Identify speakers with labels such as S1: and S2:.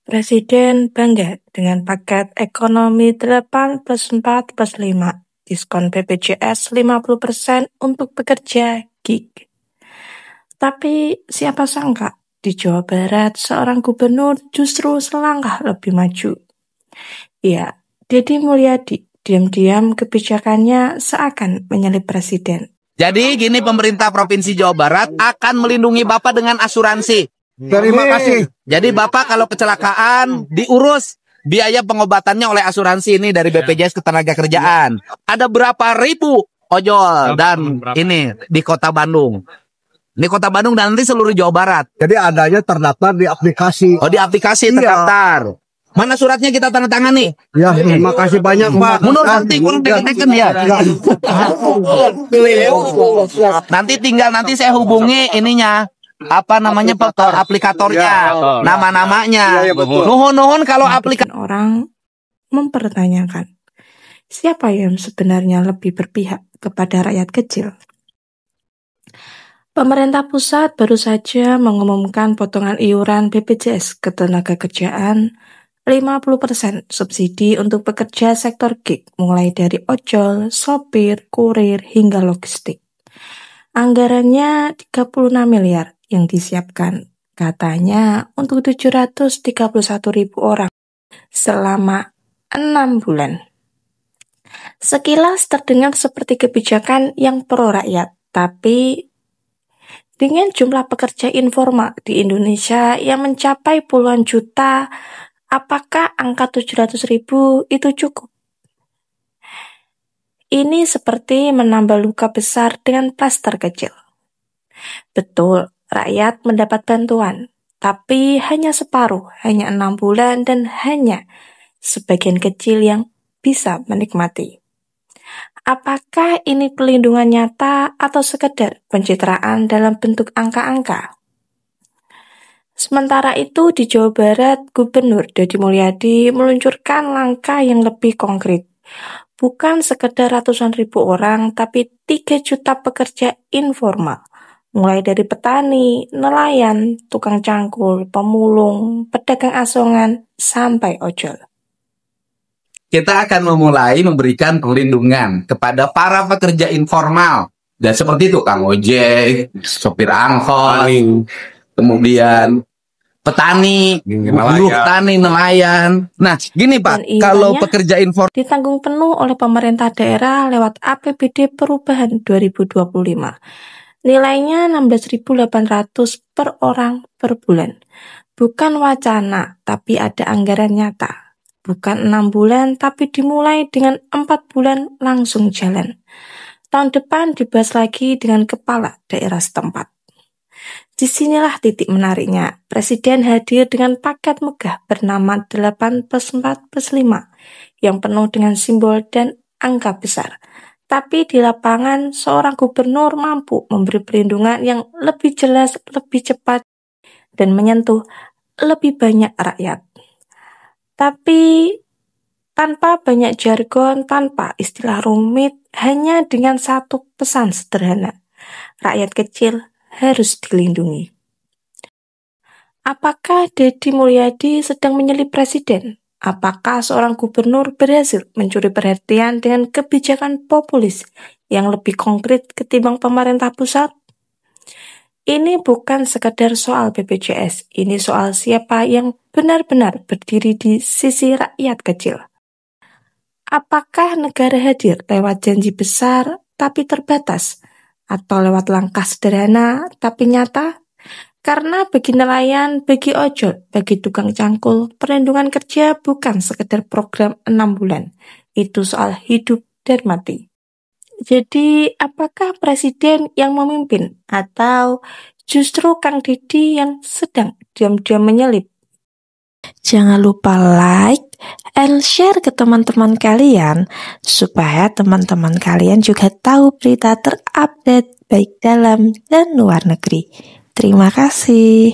S1: Presiden bangga dengan paket ekonomi 8+4+5, diskon BPJS 50% untuk pekerja gig. Tapi siapa sangka di Jawa Barat seorang gubernur justru selangkah lebih maju. Ya, Deddy Mulyadi diam-diam kebijakannya seakan menyalip presiden.
S2: Jadi gini, pemerintah Provinsi Jawa Barat akan melindungi Bapak dengan asuransi.
S3: Terima kasih.
S2: Jadi Bapak kalau kecelakaan diurus biaya pengobatannya oleh asuransi ini dari BPJS Ketenagakerjaan. Ada berapa ribu ojol dan ini di Kota Bandung. Di Kota Bandung dan nanti seluruh Jawa Barat.
S3: Jadi adanya terdaftar di aplikasi.
S2: Oh, di aplikasi terdaftar. Mana suratnya kita tanda tangan nih?
S3: Ya, terima kasih banyak Pak.
S2: Mundur nanti kurang teken ya. Nanti saya hubungi ininya. Apa namanya aplikatornya, nama-namanya. Nuhun kalau aplikator.
S1: Orang mempertanyakan, siapa yang sebenarnya lebih berpihak kepada rakyat kecil? Pemerintah pusat baru saja mengumumkan potongan iuran BPJS Ketenagakerjaan 50% subsidi untuk pekerja sektor gig, mulai dari ojol, sopir, kurir, hingga logistik. Anggarannya 36 miliar yang disiapkan, katanya untuk 731.000 orang selama 6 bulan. Sekilas terdengar seperti kebijakan yang pro rakyat, tapi dengan jumlah pekerja informal di Indonesia yang mencapai puluhan juta, apakah angka 700.000 itu cukup? Ini seperti menambah luka besar dengan plaster kecil. Betul, rakyat mendapat bantuan, tapi hanya separuh, hanya 6 bulan dan hanya sebagian kecil yang bisa menikmati. Apakah ini perlindungan nyata atau sekedar pencitraan dalam bentuk angka-angka? Sementara itu di Jawa Barat, Gubernur Deddy Mulyadi meluncurkan langkah yang lebih konkret. Bukan sekedar ratusan ribu orang, tapi 3 juta pekerja informal. Mulai dari petani, nelayan, tukang cangkul, pemulung, pedagang asongan, sampai ojol.
S2: Kita akan memulai memberikan perlindungan kepada para pekerja informal. Dan seperti itu, Kang ojek, sopir angkot, kemudian petani, buruh tani, nelayan. Nah, gini Pak, kalau pekerja informal
S1: ditanggung penuh oleh pemerintah daerah lewat APBD Perubahan 2025. Nilainya 16.800 per orang per bulan. Bukan wacana, tapi ada anggaran nyata. Bukan 6 bulan, tapi dimulai dengan 4 bulan langsung jalan. Tahun depan dibahas lagi dengan kepala daerah setempat. Disinilah titik menariknya. Presiden hadir dengan paket megah bernama 8+4+5 yang penuh dengan simbol dan angka besar. Tapi di lapangan, seorang gubernur mampu memberi perlindungan yang lebih jelas, lebih cepat, dan menyentuh lebih banyak rakyat. Tapi tanpa banyak jargon, tanpa istilah rumit, hanya dengan satu pesan sederhana. Rakyat kecil harus dilindungi. Apakah Deddy Mulyadi sedang menyelip presiden? Apakah seorang gubernur berhasil mencuri perhatian dengan kebijakan populis yang lebih konkret ketimbang pemerintah pusat? Ini bukan sekedar soal BPJS, ini soal siapa yang benar-benar berdiri di sisi rakyat kecil. Apakah negara hadir lewat janji besar tapi terbatas, atau lewat langkah sederhana tapi nyata? Karena bagi nelayan, bagi ojol, bagi tukang cangkul, perlindungan kerja bukan sekedar program 6 bulan. Itu soal hidup dan mati. Jadi, apakah presiden yang memimpin atau justru Kang Deddy yang sedang diam-diam menyelip? Jangan lupa like and share ke teman-teman kalian supaya teman-teman kalian juga tahu berita terupdate baik dalam dan luar negeri. Terima kasih.